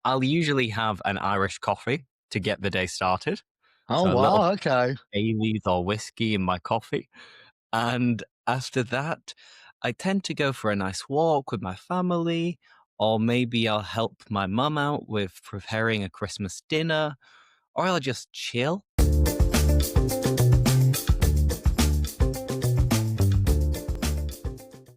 I'll usually have an Irish coffee to get the day started. Oh, So a little wow, okay. Baileys or whiskey in my coffee. And after that, I tend to go for a nice walk with my family, or maybe I'll help my mum out with preparing a Christmas dinner, or I'll just chill.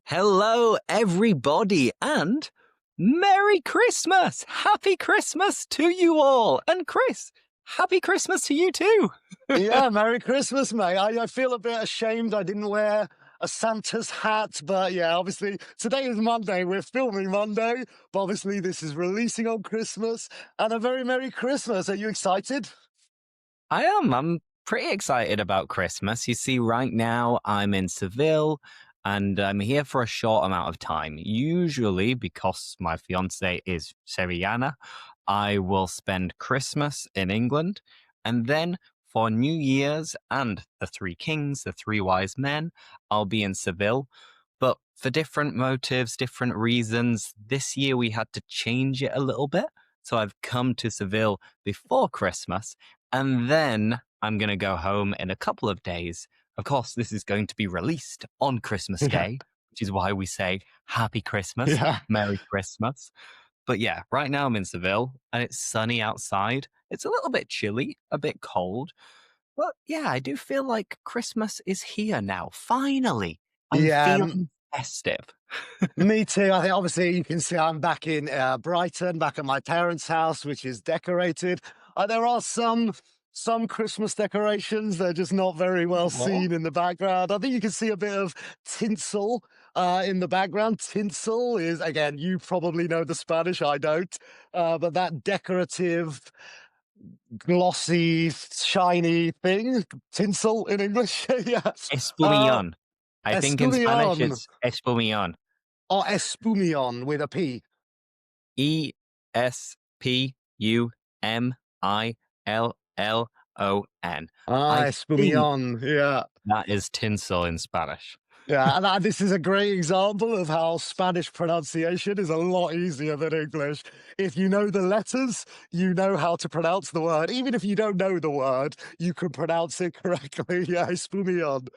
Hello, everybody, and Merry Christmas! Happy Christmas to you all! And Chris, Happy Christmas to you too! Yeah, Merry Christmas, mate. I feel a bit ashamed I didn't wear a Santa's hat, but yeah, obviously today is Monday. We're filming Monday, but obviously this is releasing on Christmas. And a very Merry Christmas. Are you excited? I am. I'm pretty excited about Christmas. You see, right now I'm in Seville and I'm here for a short amount of time. Usually, because my fiance is Sevillana, I will spend Christmas in England and then for New Year's and the Three Kings, the Three Wise Men, I'll be in Seville. But for different motives, different reasons, this year we had to change it a little bit. So I've come to Seville before Christmas and then I'm going to go home in a couple of days. Of course, this is going to be released on Christmas Yeah, Day, which is why we say Happy Christmas, yeah. Merry Christmas. But yeah, right now I'm in Seville and it's sunny outside. It's a little bit chilly, a bit cold. But yeah, I do feel like Christmas is here now. Finally, I'm Yeah, feeling festive. me too. I think obviously you can see I'm back in Brighton, back at my parents' house, which is decorated. There are some Christmas decorations. They're just not very well What? seen in the background. I think you can see a bit of tinsel in the background. Tinsel is, again, you probably know the Spanish. I don't, but that decorative, glossy, shiny thing, tinsel in English. Yeah. Uh, Espumion. I think in Spanish Espumion it's espumion. or espumion with a P. Espumiillon. Ah, I think espumion. Yeah. that is tinsel in Spanish. Yeah, and this is a great example of how Spanish pronunciation is a lot easier than English. If you know the letters, you know how to pronounce the word. Even if you don't know the word, you can pronounce it correctly. Yeah, espumion.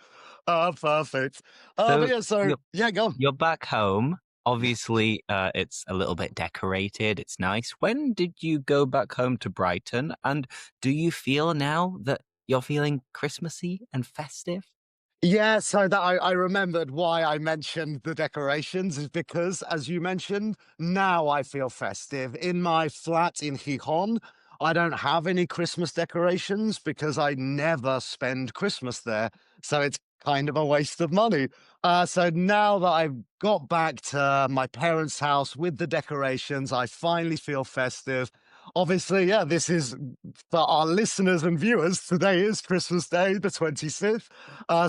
Ah, perfect. But So yeah, so you're yeah, go on. you're back home. Obviously, it's a little bit decorated. It's nice. When did you go back home to Brighton? And do you feel now that you're feeling Christmassy and festive? Yeah, so that I remembered why I mentioned the decorations is because, as you mentioned, now I feel festive. In my flat in Gijón, I don't have any Christmas decorations because I never spend Christmas there. So it's kind of a waste of money. So now that I've got back to my parents' house with the decorations, I finally feel festive. Obviously, yeah, this is for our listeners and viewers. Today is Christmas Day, the 26th.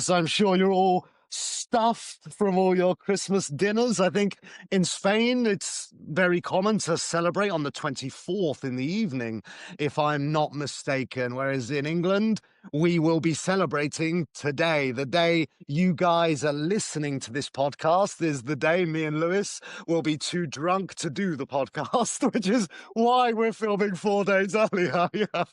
So I'm sure you're all stuffed from all your Christmas dinners. I think in Spain, it's very common to celebrate on the 24th in the evening, if I'm not mistaken. Whereas in England, we will be celebrating today. The day you guys are listening to this podcast is the day me and Lewis will be too drunk to do the podcast, which is why we're filming 4 days earlier. Yeah.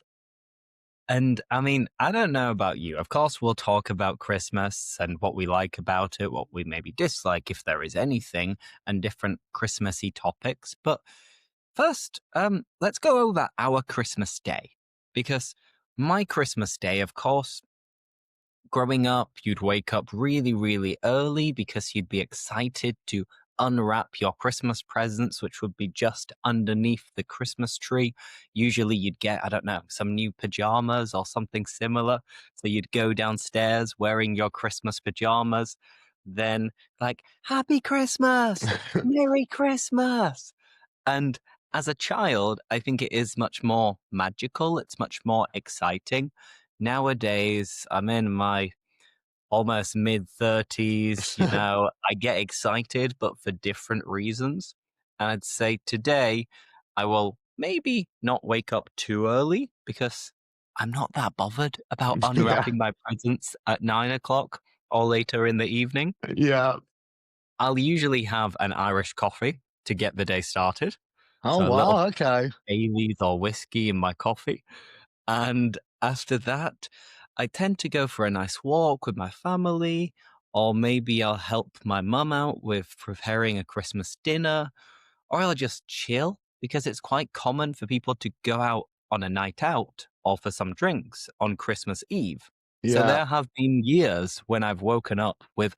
And I mean, I don't know about you. Of course, we'll talk about Christmas and what we like about it, what we maybe dislike, if there is anything, and different Christmassy topics. But first, let's go over our Christmas day. Because my Christmas day, of course, growing up, you'd wake up really, really early because you'd be excited to unwrap your Christmas presents, which would be just underneath the Christmas tree. Usually you'd get, I don't know, some new pajamas or something similar. So you'd go downstairs wearing your Christmas pajamas, then like, Happy Christmas! Merry Christmas! And as a child, I think it is much more magical. It's much more exciting. Nowadays, I'm in my almost mid 30s, I get excited, but for different reasons. And I'd say today I will maybe not wake up too early because I'm not that bothered about Yeah. unwrapping my presents at 9 o'clock or later in the evening. Yeah. I'll usually have an Irish coffee to get the day started. Oh, So a little wow, okay. Baileys or whiskey in my coffee. And after that, I tend to go for a nice walk with my family, or maybe I'll help my mum out with preparing a Christmas dinner, or I'll just chill because it's quite common for people to go out on a night out or for some drinks on Christmas Eve. So Yeah. there have been years when I've woken up with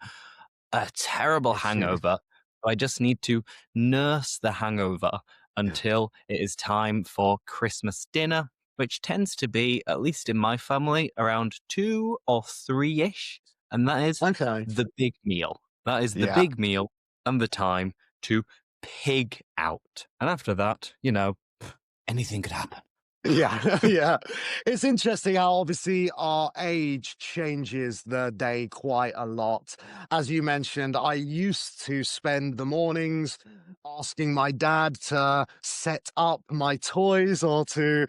a terrible hangover. I just need to nurse the hangover until it is time for Christmas dinner, which tends to be, at least in my family, around 2 or 3-ish, and that is Okay. the big meal. That is the Yeah. big meal and the time to pig out. And after that, anything could happen. Yeah, yeah. It's interesting how obviously our age changes the day quite a lot. As you mentioned, I used to spend the mornings asking my dad to set up my toys or to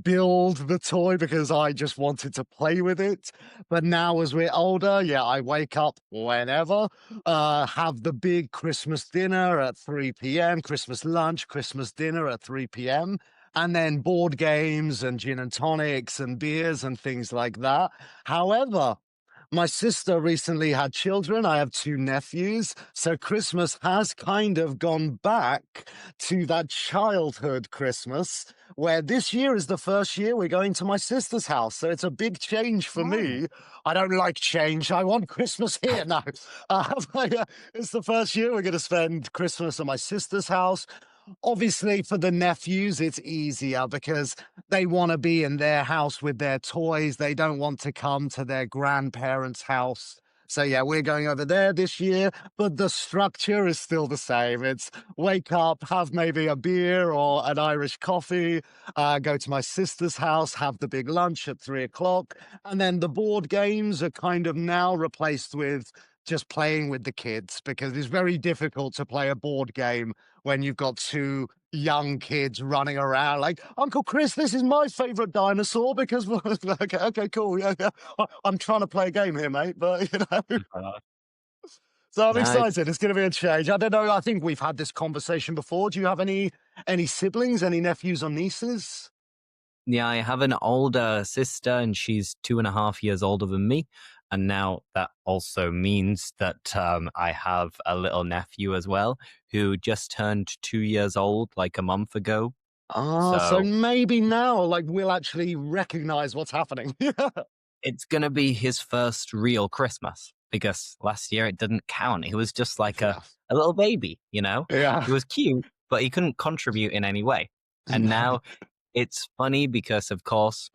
build the toy because I just wanted to play with it. But now, as we're older, yeah, I wake up whenever, have the big Christmas dinner at 3 p.m., Christmas lunch, Christmas dinner at 3 p.m., and then board games and gin and tonics and beers and things like that. However, my sister recently had children. I have two nephews. So Christmas has kind of gone back to that childhood Christmas, where this year is the first year we're going to my sister's house. So it's a big change for Oh. me. I don't like change. I want Christmas here now. It's the first year we're going to spend Christmas at my sister's house. Obviously, for the nephews, it's easier because they want to be in their house with their toys. They don't want to come to their grandparents' house. So, yeah, we're going over there this year, but the structure is still the same. It's wake up, have maybe a beer or an Irish coffee, go to my sister's house, have the big lunch at 3 o'clock. And then the board games are kind of now replaced with just playing with the kids because it's very difficult to play a board game when you've got two young kids running around like, Uncle Chris, this is my favorite dinosaur because okay, okay, cool. Yeah, yeah. I'm trying to play a game here, mate, but Uh, so I'm no, excited. It's going to be a change. I don't know. I think we've had this conversation before. Do you have any siblings, any nephews or nieces? yeah, I have an older sister, and she's 2.5 years older than me. And now that also means that I have a little nephew as well, who just turned 2 years old like a month ago. Ah, so So maybe now, like, we'll actually recognize what's happening. Yeah. it's going to be his first real Christmas because last year it didn't count. He was just like Yeah. a little baby. Yeah. He was cute, but he couldn't contribute in any way. And No. now it's funny because, of course,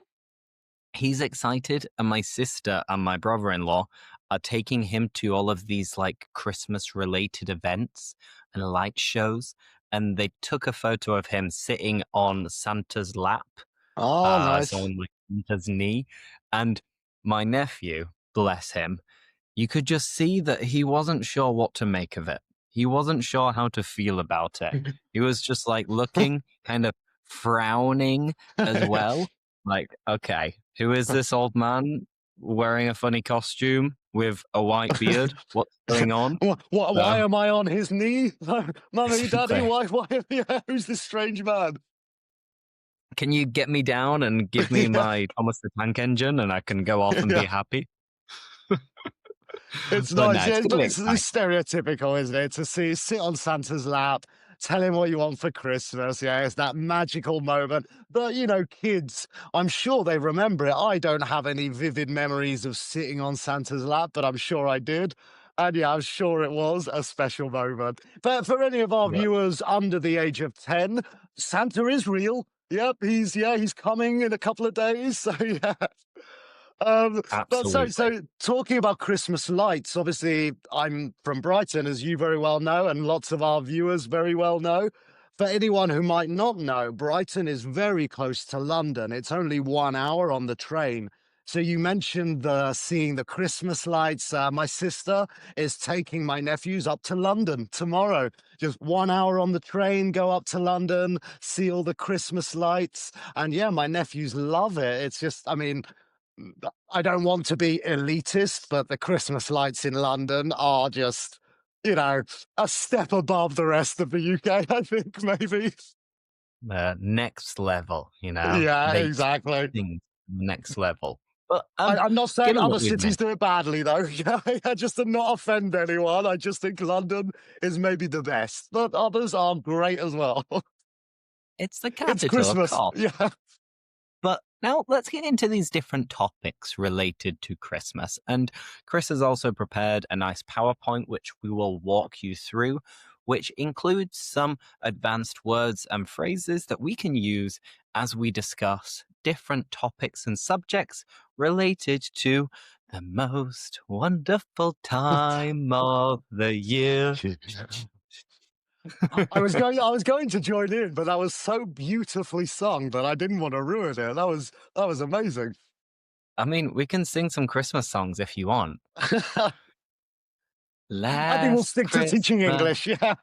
he's excited, and my sister and my brother-in-law are taking him to all of these like Christmas related events and light shows. And they took a photo of him sitting on Santa's lap, Oh, so nice. on like Santa's knee. And my nephew, bless him, you could just see that he wasn't sure what to make of it. He wasn't sure how to feel about it. He was just like looking, kind of frowning as well. Like, okay, who is this old man wearing a funny costume with a white beard? What's going on? Why So, am I on his knee? Mummy, daddy, exactly. why, yeah, who's this strange man? Can you get me down and give me Yeah, my Thomas the Tank Engine and I can go off and yeah. be happy? It's But no, nice, it's yeah, going to but be it's exciting. stereotypical, isn't it? To see sit on Santa's lap, tell him what you want for Christmas. Yeah, it's that magical moment. But kids, I'm sure they remember it. I don't have any vivid memories of sitting on Santa's lap, but I'm sure I did. And yeah, I'm sure it was a special moment. But for any of our Yeah, viewers under the age of 10, Santa is real. Yep, he's coming in a couple of days. So yeah. But so absolutely. so talking about Christmas lights, obviously I'm from Brighton, as you very well know, and lots of our viewers very well know. For anyone who might not know, Brighton is very close to London. It's only 1 hour on the train. So you mentioned seeing the Christmas lights. My sister is taking my nephews up to London tomorrow. Just 1 hour on the train, go up to London, see all the Christmas lights. And yeah, my nephews love it. It's just, I mean, I don't want to be elitist, but the Christmas lights in London are just, a step above the rest of the UK, I think, maybe. next level, you know? Yeah, They take exactly. things to the next level. But I'm not saying given other what we've cities mentioned, do it badly, though. Yeah, just to not offend anyone, I just think London is maybe the best, but others are great as well. it's the It's capital, of Christmas. course. Yeah. But now let's get into these different topics related to Christmas. And Chris has also prepared a nice PowerPoint, which we will walk you through, which includes some advanced words and phrases that we can use as we discuss different topics and subjects related to the most wonderful time of the year. I was going to join in, but that was so beautifully sung that I didn't want to ruin it. That was amazing. I mean, we can sing some Christmas songs if you want. I think we'll Last stick to teaching Christmas. English. Yeah.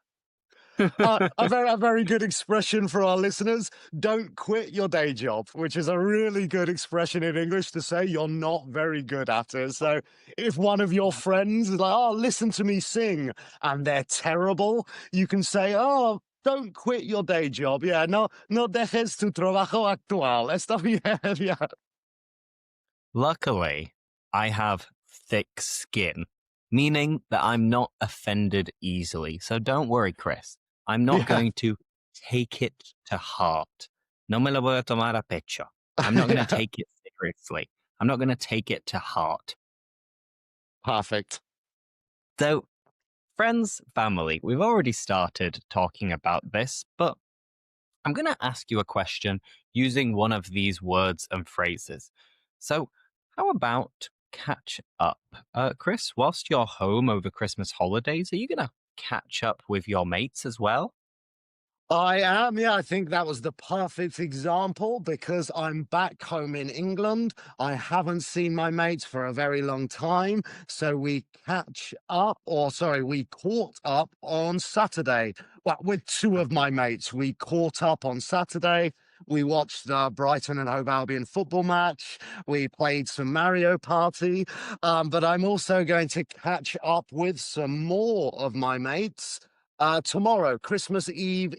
A very good expression for our listeners. Don't quit your day job, which is a really good expression in English to say you're not very good at it. So if one of your friends is like, oh, listen to me sing, and they're terrible, you can say, oh, don't quit your day job. Yeah, no dejes tu trabajo actual. Está bien. Yeah. Luckily, I have thick skin, meaning that I'm not offended easily. So don't worry, Chris. I'm not Yeah. going to take it to heart. No me lo voy a tomar a pecho. I'm not going to Yeah. take it seriously. I'm not going to take it to heart. Perfect. So, friends, family, we've already started talking about this, but I'm going to ask you a question using one of these words and phrases. So, how about catch up? Chris, whilst you're home over Christmas holidays, are you going to catch up with your mates as well? I am, yeah. I think that was the perfect example because I'm back home in England. I haven't seen my mates for a very long time. So we catch up, or sorry, we caught up on Saturday. Well, with two of my mates, we caught up on Saturday. We watched the Brighton and Hove Albion football match. We played some Mario Party. But I'm also going to catch up with some more of my mates tomorrow, Christmas Eve.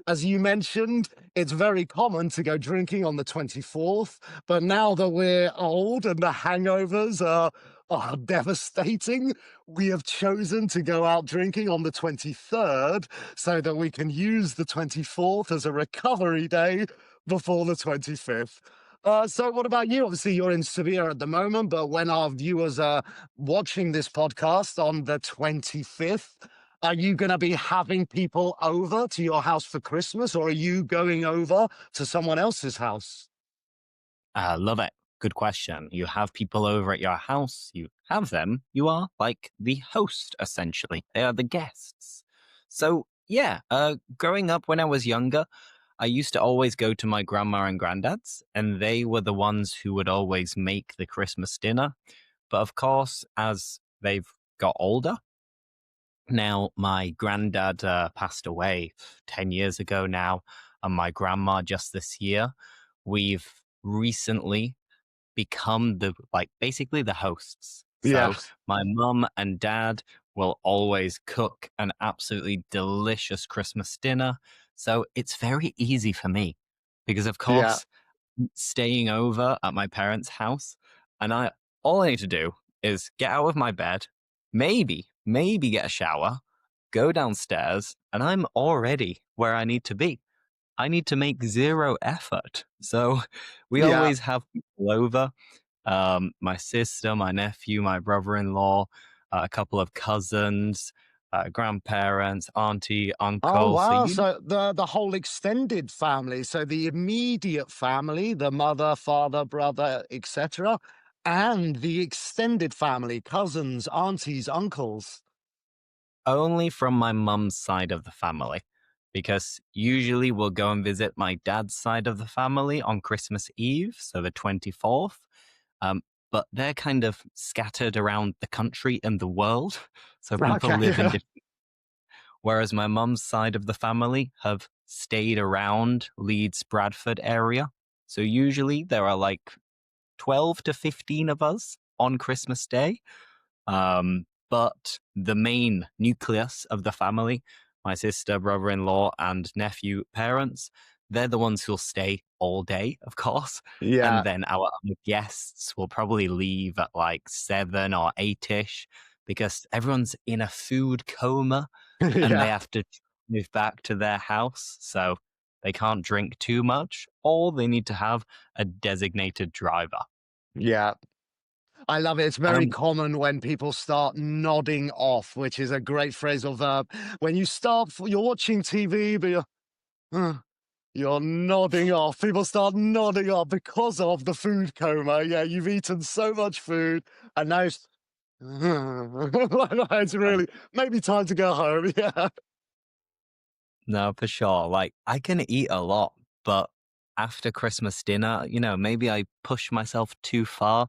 As you mentioned, it's very common to go drinking on the 24th, but now that we're old and the hangovers are devastating, we have chosen to go out drinking on the 23rd so that we can use the 24th as a recovery day before the 25th. So what about you? Obviously, you're in Sevilla at the moment, but when our viewers are watching this podcast on the 25th, are you going to be having people over to your house for Christmas, or are you going over to someone else's house? Love it. Good question. You have people over at your house, you have them, you are like the host, essentially. They are the guests. So, yeah, growing up when I was younger, I used to always go to my grandma and granddad's, and they were the ones who would always make the Christmas dinner. But of course, as they've got older, now my granddad passed away 10 years ago now, and my grandma just this year. We've recently become the like basically the hosts. Yeah, So my mum and dad will always cook an absolutely delicious Christmas dinner. So it's very easy for me because of yeah, course staying over at my parents' house and I all I need to do is get out of my bed, maybe get a shower, go downstairs and I'm already where I need to be. I need to make zero effort. So we yeah. always have people over, my sister, my nephew, my brother-in-law, a couple of cousins, grandparents, auntie, Oh uncle. So wow! you So the whole extended family, so the immediate family, the mother, father, brother, etc., and the extended family, cousins, aunties, uncles. only from my mum's side of the family, because usually we'll go and visit my dad's side of the family on Christmas Eve, so the 24th. Um, but they're kind of scattered around the country and the world. So people Okay, live in yeah, different, whereas my mum's side of the family have stayed around Leeds, Bradford area. So usually there are like 12 to 15 of us on Christmas Day. But the main nucleus of the family, my sister, brother in law, and nephew parents, they're the ones who'll stay all day, of course. And Yeah, then our other guests will probably leave at like 7 or 8ish because everyone's in a food coma and they yeah, have to move back to their house. So they can't drink too much, or they need to have a designated driver. yeah. I love it. It's very Um, common when people start nodding off, which is a great phrasal verb. When you start, you're watching TV, but "Uh," you're nodding off. People start nodding off because of the food coma. Yeah, you've eaten so much food, and now it's really maybe time to go home. Yeah, no, for sure. Like, I can eat a lot, but after Christmas dinner, maybe I push myself too far.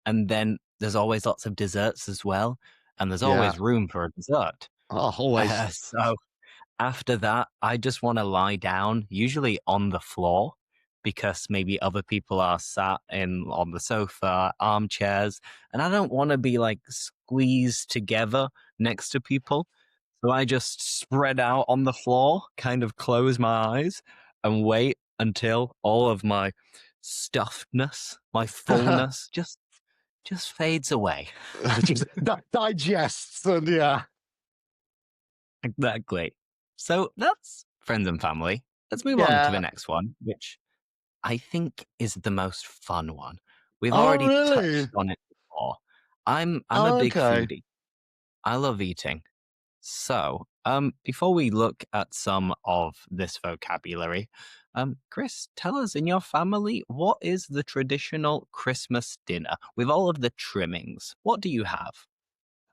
And then there's always lots of desserts as well. And there's yeah. always room for a dessert. Oh, always. So after that, I just want to lie down, usually on the floor, because maybe other people are sat in on the sofa, armchairs, and I don't want to be like squeezed together next to people. So I just spread out on the floor, kind of close my eyes, and wait until all of my stuffedness, my fullness, just fades away. Just digests and yeah, Exactly. So that's friends and family. Let's move on to the yeah. next one, which I think is the most fun one. We've Oh, already really? touched on it before. I'm a Oh, big okay. foodie. I love eating. So, before we look at some of this vocabulary, Chris, tell us in your family, what is the traditional Christmas dinner with all of the trimmings? What do you have?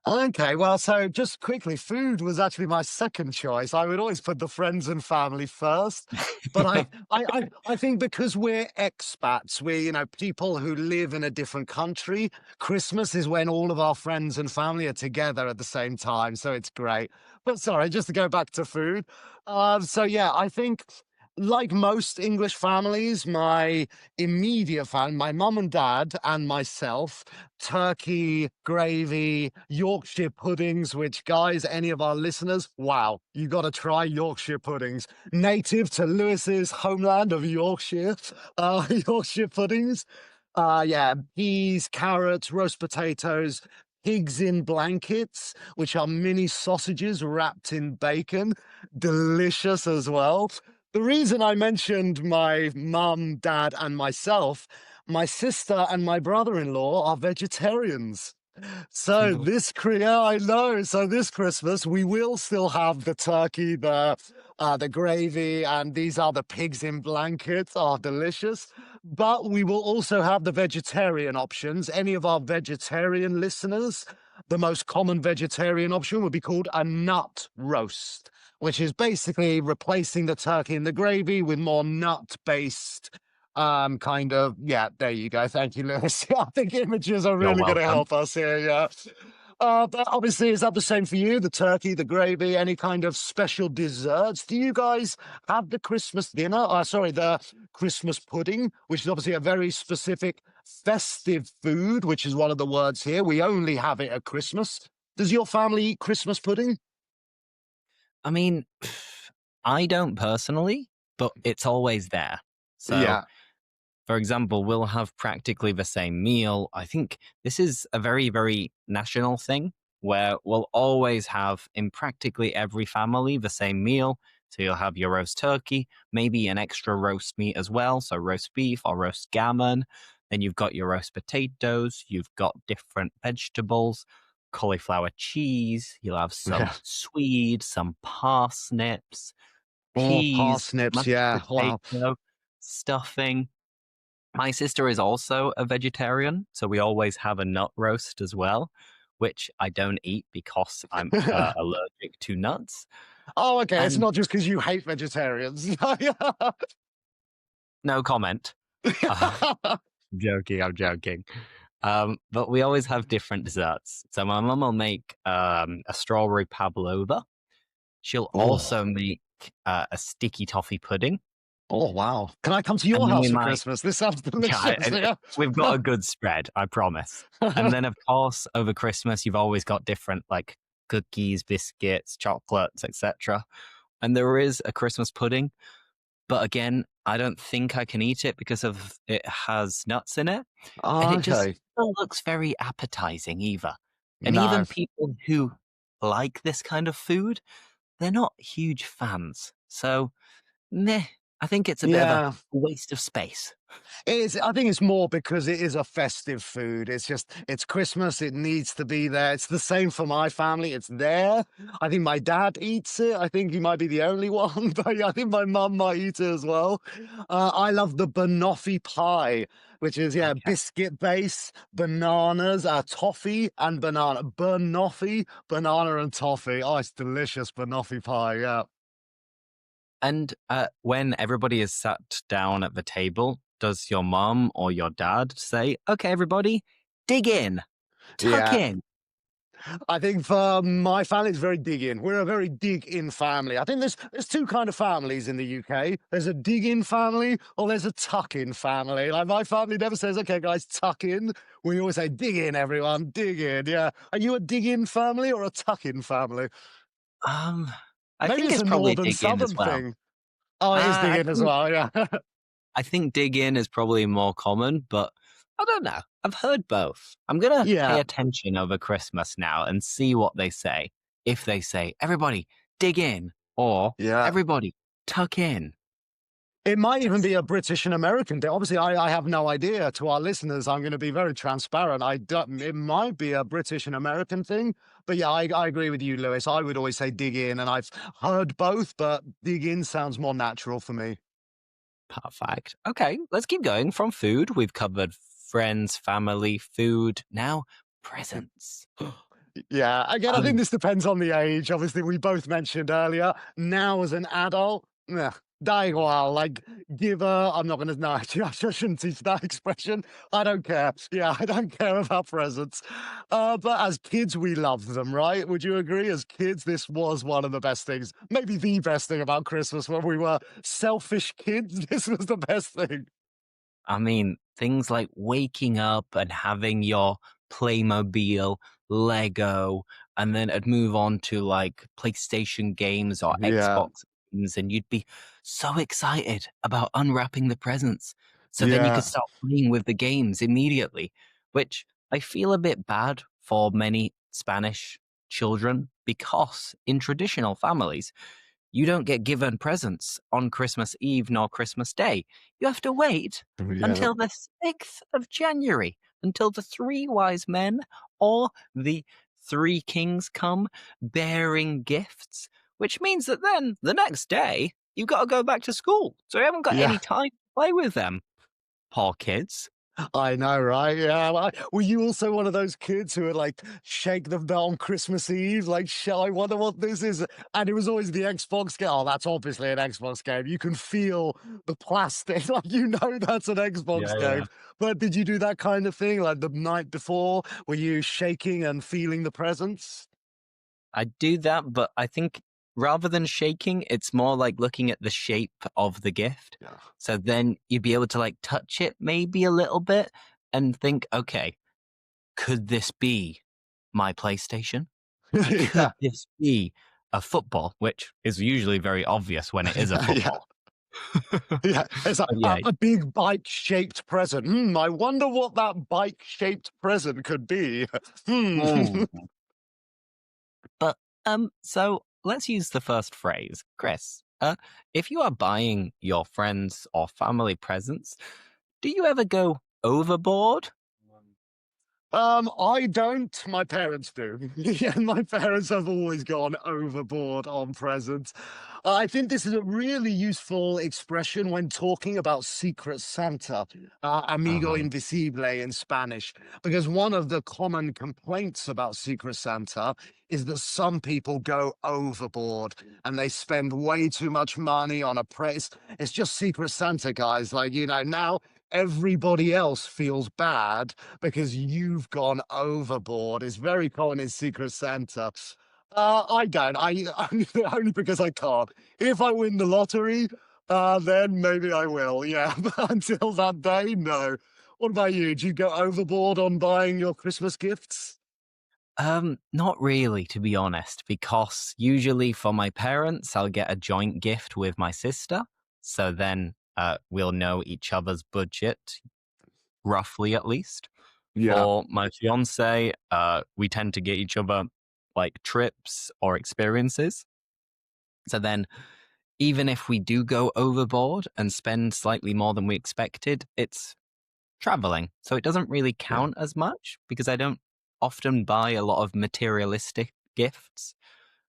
Okay, well, so just quickly, food was actually my second choice. I would always put the friends and family first. But I think because we're expats, we're, people who live in a different country, Christmas is when all of our friends and family are together at the same time. So it's great. But sorry, just to go back to food. So yeah, I think like most English families, my immediate family, my mum and dad and myself, turkey, gravy, Yorkshire puddings, which, guys, any of our listeners, wow, you got to try Yorkshire puddings. Native to Lewis's homeland of Yorkshire, Yorkshire puddings. Yeah, peas, carrots, roast potatoes, pigs in blankets, which are mini sausages wrapped in bacon. Delicious as well. The reason I mentioned my mum, dad, and myself, my sister and my brother-in-law are vegetarians. So yeah, I know. So this Christmas we will still have the turkey, the gravy, and these are the pigs in blankets. Are delicious. But we will also have the vegetarian options. Any of our vegetarian listeners, the most common vegetarian option would be called a nut roast, which is basically replacing the turkey and the gravy with more nut-based kind of, yeah, there you go. Thank you, Lewis. I think images are You're really going to welcome. help us here. Yeah. But obviously, is that the same for you? The turkey, the gravy, any kind of special desserts? Do you guys have the Christmas dinner? Sorry, the Christmas pudding, which is obviously a very specific festive food, which is one of the words here. We only have it at Christmas. Does your family eat Christmas pudding? I mean, I don't personally, but it's always there. So, Yeah. for example, we'll have practically the same meal. I think this is a very, very national thing where we'll always have in practically every family the same meal. So you'll have your roast turkey, maybe an extra roast meat as well. So roast beef or roast gammon. Then you've got your roast potatoes. You've got different vegetables, cauliflower cheese. You'll have some Yeah. swede, some parsnips, Oh, peas, parsnips. mashed Yeah. Wow. potato, stuffing. My sister is also a vegetarian, so we always have a nut roast as well, which I don't eat because I'm allergic to nuts. Oh, okay. It's And not just because you hate vegetarians. no comment. Uh, joking, I'm joking. But we always have different desserts. So my mum will make a strawberry pavlova. She'll also Oh, make a sticky toffee pudding, oh, wow. Can I come to and your then we house for might. Christmas? This sounds Yeah, delicious. Yeah. we've got a good spread, I promise. And then, of course, over Christmas, you've always got different like cookies, biscuits, chocolates, etc. And there is a Christmas pudding, but again, I don't think I can eat it because of it has nuts in it, and it just Okay. looks very appetizing either. And No. even people who like this kind of food, they're not huge fans. So, meh, I think it's a bit of a Yeah. waste of space. It is. I think it's more because it is a festive food. It's just, it's Christmas. It needs to be there. It's the same for my family. It's there. I think my dad eats it. I think he might be the only one, but yeah, I think my mum might eat it as well. I love the banoffee pie, which is, yeah, Okay. biscuit base, bananas, toffee and banana. Banoffee, banana and toffee. Oh, it's delicious banoffee pie. Yeah. And when everybody is sat down at the table, does your mom or your dad say, okay, everybody, dig in, tuck Yeah. in? I think for my family, it's very dig in. We're a very dig in family. I think there's two kind of families in the UK. There's a dig in family or there's a tuck in family. Like my family never says, "Okay, guys, tuck in." We always say, "Dig in, everyone, dig in." Yeah. Are you a dig in family or a tuck in family? Um, I Maybe think it's it's a probably northern dig in as southern well. thing. Oh, it is dig I in as think well. Yeah. I think dig in is probably more common, but I don't know. I've heard both. I'm gonna pay Yeah. attention over Christmas now and see what they say. If they say, everybody, dig in, or Yeah. everybody, tuck in. It might even Just be a British and American thing. Obviously, I have no idea. To our listeners, I'm going to be very transparent. I don't, it might be a British and American thing, but yeah, I agree with you, Lewis. I would always say dig in, and I've heard both, but dig in sounds more natural for me. perfect. Okay, let's keep going. From food, we've covered friends, family, food. Now, presents. Yeah, again, I think Um, this depends on the age. Obviously, we both mentioned earlier. Now, as an adult, da igual. Like, give a. I'm not going to. No, actually, I shouldn't teach that expression. I don't care. Yeah, I don't care about presents. But as kids, we loved them, right? Would you agree? As kids, this was one of the best things. Maybe the best thing about Christmas when we were selfish kids. This was the best thing. I mean, things like waking up and having your Playmobil, Lego, and then it'd move on to like PlayStation games or Yeah, Xbox games, and you'd be so excited about unwrapping the presents. So then you could yeah, start playing with the games immediately, which I feel a bit bad for many Spanish children because in traditional families, you don't get given presents on Christmas Eve nor Christmas Day. You have to wait yeah, until the 6th of January, until the three wise men or the three kings come bearing gifts, which means that then the next day you've got to go back to school. So you haven't got yeah. any time to play with them. Poor kids. I know, right? Yeah. Were you also one of those kids who would like shake the bell on Christmas Eve? Like, shall I wonder what this is? And it was always the Xbox game. Oh, that's obviously an Xbox game. You can feel the plastic, like you know that's an Xbox Yeah, game. yeah. But did you do that kind of thing like the night before? Were you shaking and feeling the presence? I do that, but I think rather than shaking, it's more like looking at the shape of the gift. Yeah. So then you'd be able to like touch it maybe a little bit and think, okay, could this be my PlayStation? Yeah. Could this be a football? Which is usually very obvious when it is a Yeah. football. Yeah, it's But yeah. a big bike-shaped present. I wonder what that bike-shaped present could be. Hmm. Mm. But so let's use the first phrase, Chris. If you are buying your friends or family presents, do you ever go overboard? I don't. My parents do. Yeah, my parents have always gone overboard on presents. I think this is a really useful expression when talking about Secret Santa, amigo Uh-huh. invisible in Spanish, because one of the common complaints about Secret Santa is that some people go overboard and they spend way too much money on a press. It's just Secret Santa, guys. Like, now everybody else feels bad because you've gone overboard. It's very common in Secret Santa. I don't. I only because I can't. If I win the lottery, then maybe I will. Yeah, but until that day, no. What about you? Do you go overboard on buying your Christmas gifts? Not really, to be honest, because usually for my parents, I'll get a joint gift with my sister. So then we'll know each other's budget, roughly at least. Yeah, For my fiance, we tend to get each other like trips or experiences. So then, even if we do go overboard and spend slightly more than we expected, it's traveling. So it doesn't really yeah, count as much because I don't often buy a lot of materialistic gifts.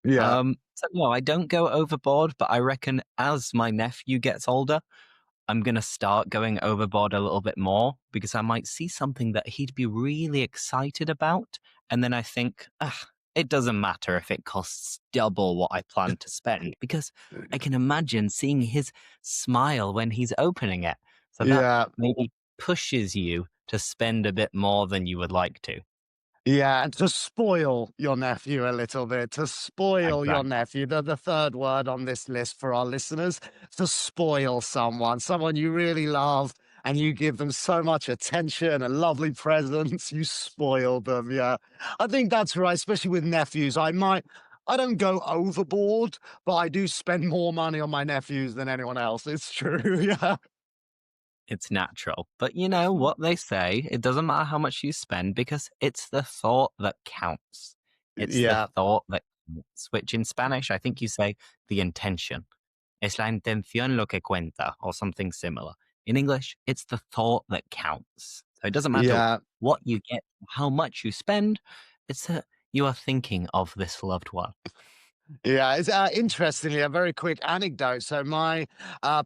yeah, So no, I don't go overboard, but I reckon as my nephew gets older, I'm going to start going overboard a little bit more because I might see something that he'd be really excited about. And then I think, ah, it doesn't matter if it costs double what I plan to spend because I can imagine seeing his smile when he's opening it. So that yeah. maybe pushes you to spend a bit more than you would like to. Yeah, and to spoil your nephew a little bit, to spoil your Exactly. nephew, the third word on this list for our listeners, to spoil someone you really love, and you give them so much attention and lovely presents, you spoil them. Yeah, I think that's right, especially with nephews. I don't go overboard, but I do spend more money on my nephews than anyone else. It's true. Yeah. It's natural. But you know what they say? It doesn't matter how much you spend because it's the thought that counts. It's the Yeah. thought that counts, which in Spanish, I think you say the intention. Es la intención lo que cuenta, or something similar. In English, it's the thought that counts. So it doesn't matter Yeah. what you get, how much you spend, it's that you are thinking of this loved one. Yeah, it's interestingly a very quick anecdote. So my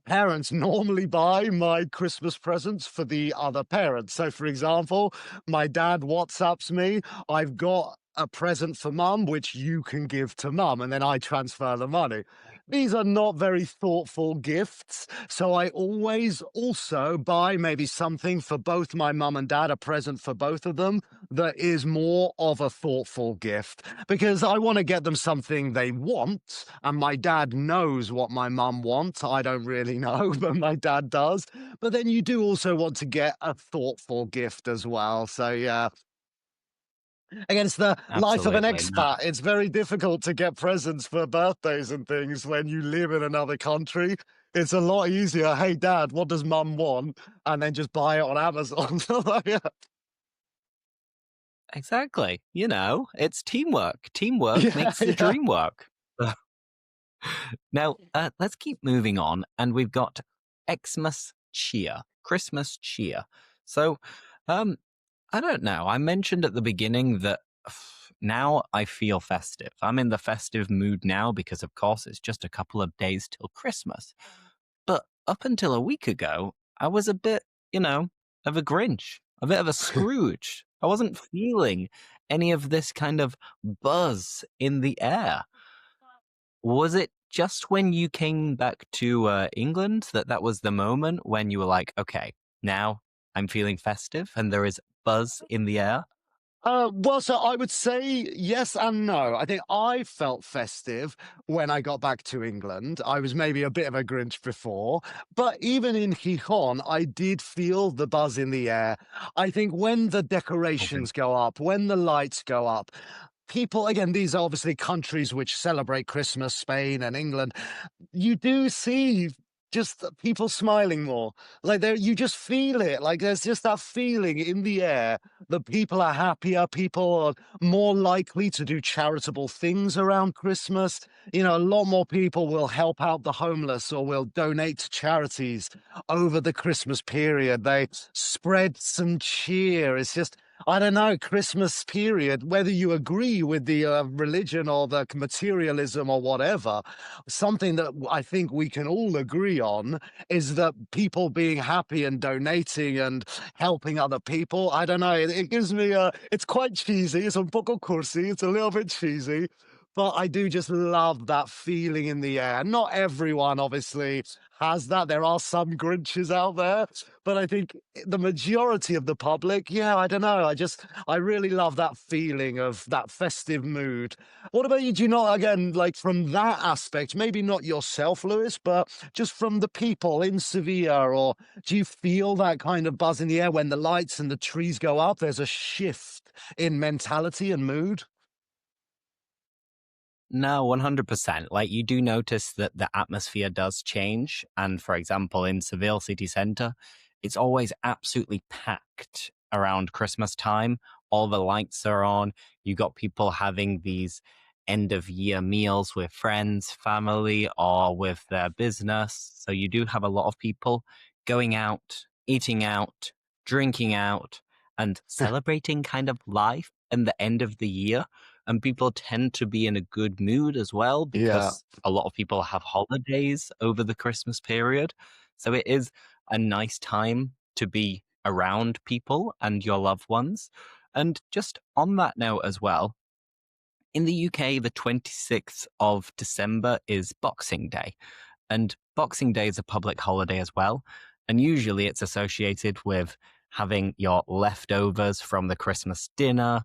parents normally buy my Christmas presents for the other parents. So, for example, my dad WhatsApps me, "I've got a present for mum, which you can give to mum," and then I transfer the money. These are not very thoughtful gifts, so I always also buy maybe something for both my mum and dad, a present for both of them that is more of a thoughtful gift because I want to get them something they want. And my dad knows what my mum wants. I don't really know, but my dad does. But then you do also want to get a thoughtful gift as well. So, yeah, against the life of an Absolutely. No, expat, it's very difficult to get presents for birthdays and things when you live in another country. It's a lot easier. Hey, dad, what does mum want? And then just buy it on Amazon. Yeah. exactly. You know, it's teamwork. Teamwork Yeah. makes the Yeah. dream work. Now, let's keep moving on. And we've got Xmas cheer, Christmas cheer. So, um, I don't know. I mentioned at the beginning that now I feel festive. I'm in the festive mood now because, of course, it's just a couple of days till Christmas. But up until a week ago, I was a bit, you know, of a Grinch, a bit of a Scrooge. I wasn't feeling any of this kind of buzz in the air. Was it just when you came back to England that that was the moment when you were like, okay, now I'm feeling festive and there is buzz in the air? Well, so I would say yes and no. I think I felt festive when I got back to England. I was maybe a bit of a Grinch before, but even in Gijón, I did feel the buzz in the air. I think when the Okay. decorations go up, when the lights go up, people, again, these are obviously countries which celebrate Christmas, Spain and England. You do see just people smiling more. Like there, you just feel it. Like there's just that feeling in the air that people are happier, people are more likely to do charitable things around Christmas. You know, a lot more people will help out the homeless or will donate to charities over the Christmas period. They spread some cheer. It's just, I don't know, Christmas period, whether you agree with the religion or the materialism or whatever, something that I think we can all agree on is that people being happy and donating and helping other people. I don't know. It gives me a. It's quite cheesy. It's un poco cursi. It's a little bit cheesy, but I do just love that feeling in the air. Not everyone, obviously, has that. There are some Grinches out there, but I think the majority of the public, yeah, I don't know. I really love that feeling of that festive mood. What about you? Do you not, again, like from that aspect, maybe not yourself, Lewis, but just from the people in Sevilla, or do you feel that kind of buzz in the air when the lights and the trees go up? There's a shift in mentality and mood. No, 100%. Like you do notice that the atmosphere does change. And for example, in Seville city centre, it's always absolutely packed around Christmas time. All the lights are on. You got people having these end of year meals with friends, family, or with their business. So you do have a lot of people going out, eating out, drinking out, and celebrating kind of life and the end of the year, and people tend to be in a good mood as well Yeah. because a lot of people have holidays over the Christmas period. So it is a nice time to be around people and your loved ones. And just on that note as well, in the UK, the 26th of December is Boxing Day. And Boxing Day is a public holiday as well. And usually it's associated with having your leftovers from the Christmas dinner,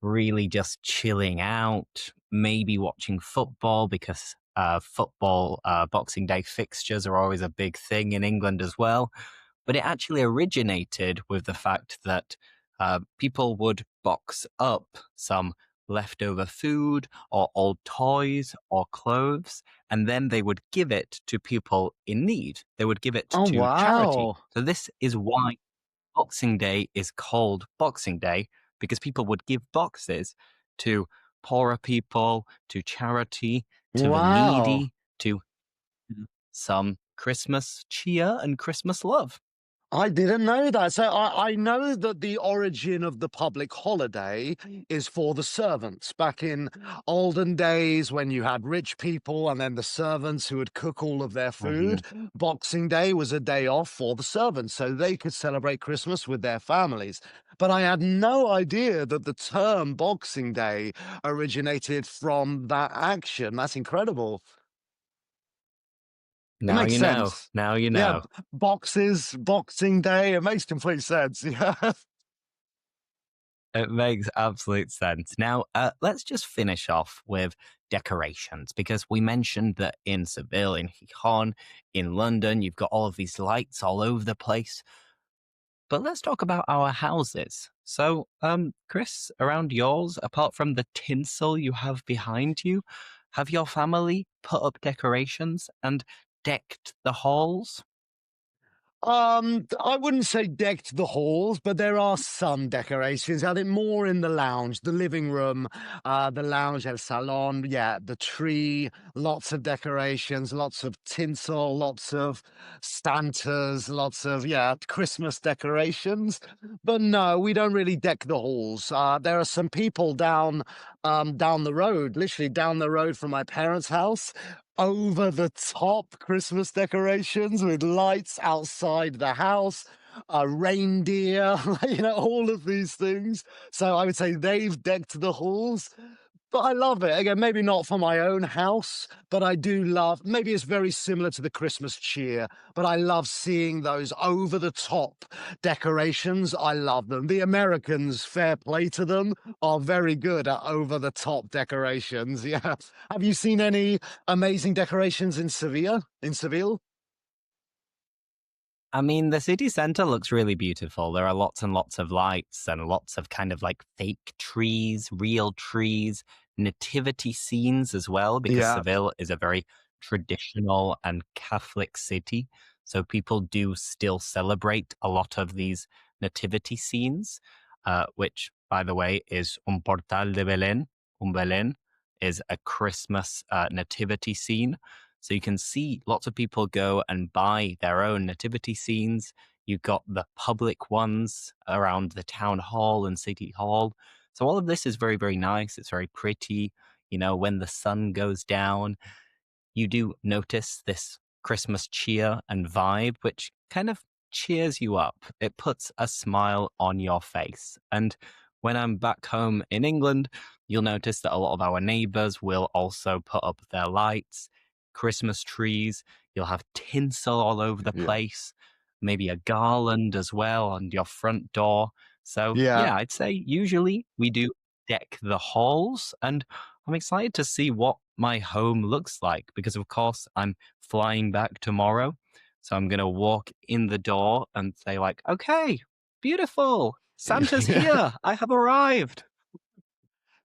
really just chilling out, maybe watching football because football Boxing Day fixtures are always a big thing in England as well. But it actually originated with the fact that people would box up some leftover food or old toys or clothes, and then they would give it to people in need. They would give it Oh, to charity. wow. So this is why Boxing Day is called Boxing Day, because people would give boxes to poorer people, to charity, to the Wow. needy, to some Christmas cheer and Christmas love. I didn't know that. So I know that the origin of the public holiday is for the servants. Back in olden days, when you had rich people and then the servants who would cook all of their Mhm. food, Boxing Day was a day off for the servants so they could celebrate Christmas with their families. But I had no idea that the term Boxing Day originated from that action. That's incredible. It Now makes you know. sense. Now you Yeah, know. boxes, Boxing Day, it makes complete sense. Yeah. It makes absolute sense. Now, let's just finish off with decorations because we mentioned that in Seville, in Gijón, in London, you've got all of these lights all over the place. But let's talk about our houses. So, Chris, around yours, apart from the tinsel you have behind you, have your family put up decorations and decked the halls? I wouldn't say decked the halls, but there are some decorations. I think more in the lounge, the living room, the lounge, el salon. Yeah, the tree, lots of decorations, lots of tinsel, lots of Santas, lots of, yeah, Christmas decorations. But no, we don't really deck the halls. There are some people down the road, literally down the road from my parents' house, over the top Christmas decorations with lights outside the house, a reindeer, all of these things. So I would say they've decked the halls. But I love it. Again, maybe not for my own house, but I do love, maybe it's very similar to the Christmas cheer, but I love seeing those over the top decorations. I love them. The Americans, fair play to them, are very good at over the top decorations. Yeah. Have you seen any amazing decorations in Sevilla? In Seville? I mean, the city center looks really beautiful. There are lots and lots of lights and lots of kind of like fake trees, real trees, nativity scenes as well, because Yeah. Seville is a very traditional and Catholic city. So people do still celebrate a lot of these nativity scenes, which, by the way, is un portal de Belén. Un Belén is a Christmas nativity scene, so you can see lots of people go and buy their own nativity scenes. You've got the public ones around the town hall and city hall. So all of this is very, very nice. It's very pretty. You know, when the sun goes down, you do notice this Christmas cheer and vibe, which kind of cheers you up. It puts a smile on your face. And when I'm back home in England, you'll notice that a lot of our neighbors will also put up their lights, Christmas trees. You'll have tinsel all over the Yeah. place, maybe a garland as well on your front door. So, Yeah. yeah, I'd say usually we do deck the halls, and I'm excited to see what my home looks like because, of course, I'm flying back tomorrow. So I'm going to walk in the door and say, like, okay, beautiful. Santa's Yeah. here. I have arrived.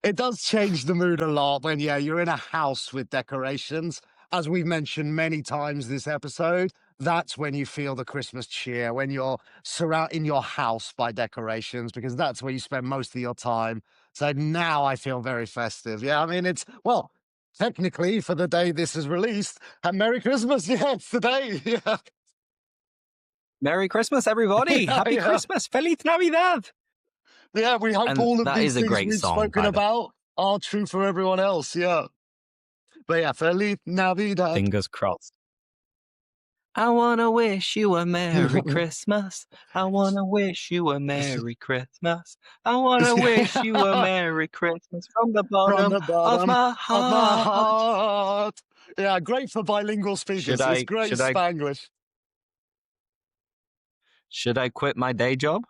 It does change the mood a lot when, yeah, you're in a house with decorations. As we've mentioned many times this episode, that's when you feel the Christmas cheer, when you're surrounding your house by decorations, because that's where you spend most of your time. So now I feel very festive. Yeah, I mean, it's, well, technically for the day this is released, and Merry Christmas. Yeah, it's the day. Yeah. Merry Christmas, everybody. Yeah, Happy yeah. Christmas. Feliz Navidad. Yeah, we hope And all of that these is a things great we've song, spoken by the about are true for everyone else. Yeah. But yeah, Feliz Navidad. fingers crossed. I want to wish you a Merry Christmas. I want to wish you a Merry Christmas. I want to wish you a Merry Christmas from the From bottom the of bottom my of my heart. heart. Yeah, great for bilingual Should speakers. It's I great should I Spanglish. should I quit my day job?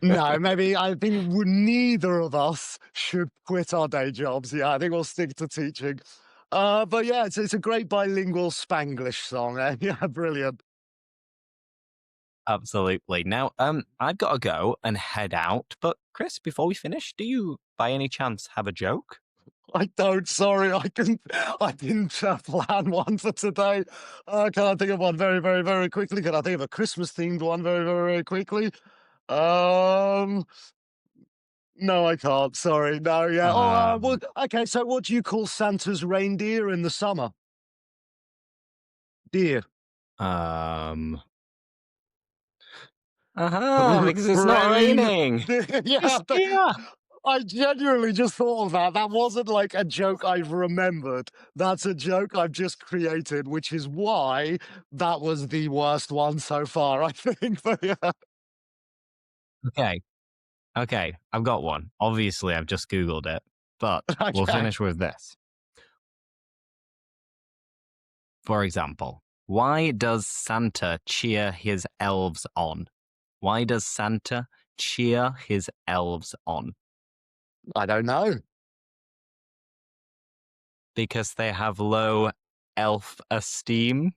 No, maybe I think neither of us should quit our day jobs. Yeah, I think we'll stick to teaching. But yeah, it's a great bilingual Spanglish song. Eh? Yeah, brilliant. Absolutely. Now, I've got to go and head out. But Chris, before we finish, do you by any chance have a joke? I don't. Sorry, I didn't plan one for today. Can I think of one very, very, very quickly? Can I think of a Christmas themed one very, very, very quickly? Um, no, I can't. Sorry. No, yeah. Oh, well, Um, okay. So, what do you call Santa's reindeer in the summer? Deer. um, because it's not Rain. raining. Yeah. Just yeah. I genuinely just thought of that. That wasn't like a joke I've remembered. That's a joke I've just created, which is why that was the worst one so far, I think. But yeah. Okay. Okay. I've got one. Obviously, I've just Googled it, but we'll Okay. finish with this. For example, why does Santa cheer his elves on? Why does Santa cheer his elves on? I don't know. Because they have low elf esteem.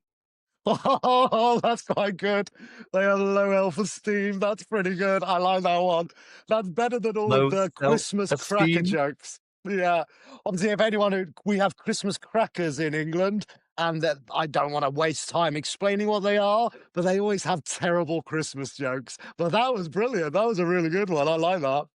Oh, that's quite good. They have low self-esteem. That's pretty good. I like that one. That's better than all of Low the self Christmas cracker esteem. jokes. Yeah. Obviously, if anyone who we have Christmas crackers in England, and that I don't want to waste time explaining what they are, but they always have terrible Christmas jokes. But that was brilliant. That was a really good one. I like that.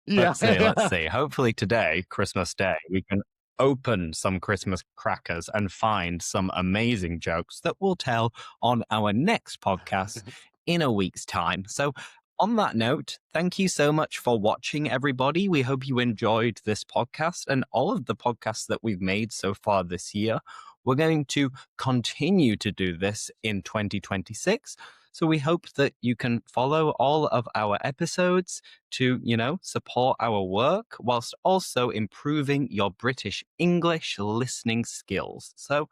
Yeah. Let's see, let's see. Hopefully today, Christmas Day, we can open some Christmas crackers and find some amazing jokes that we'll tell on our next podcast in a week's time. So, on that note, thank you so much for watching, everybody. We hope you enjoyed this podcast and all of the podcasts that we've made so far this year. We're going to continue to do this in 2026. So we hope that you can follow all of our episodes to, support our work whilst also improving your British English listening skills. So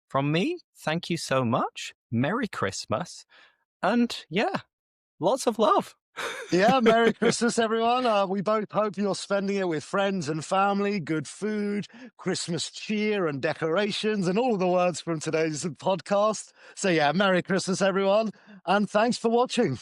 from me, thank you so much. Merry Christmas. And yeah, lots of love. Yeah, Merry Christmas, everyone. We both hope you're spending it with friends and family, good food, Christmas cheer and decorations, and all of the words from today's podcast. So, yeah, Merry Christmas, everyone, and thanks for watching.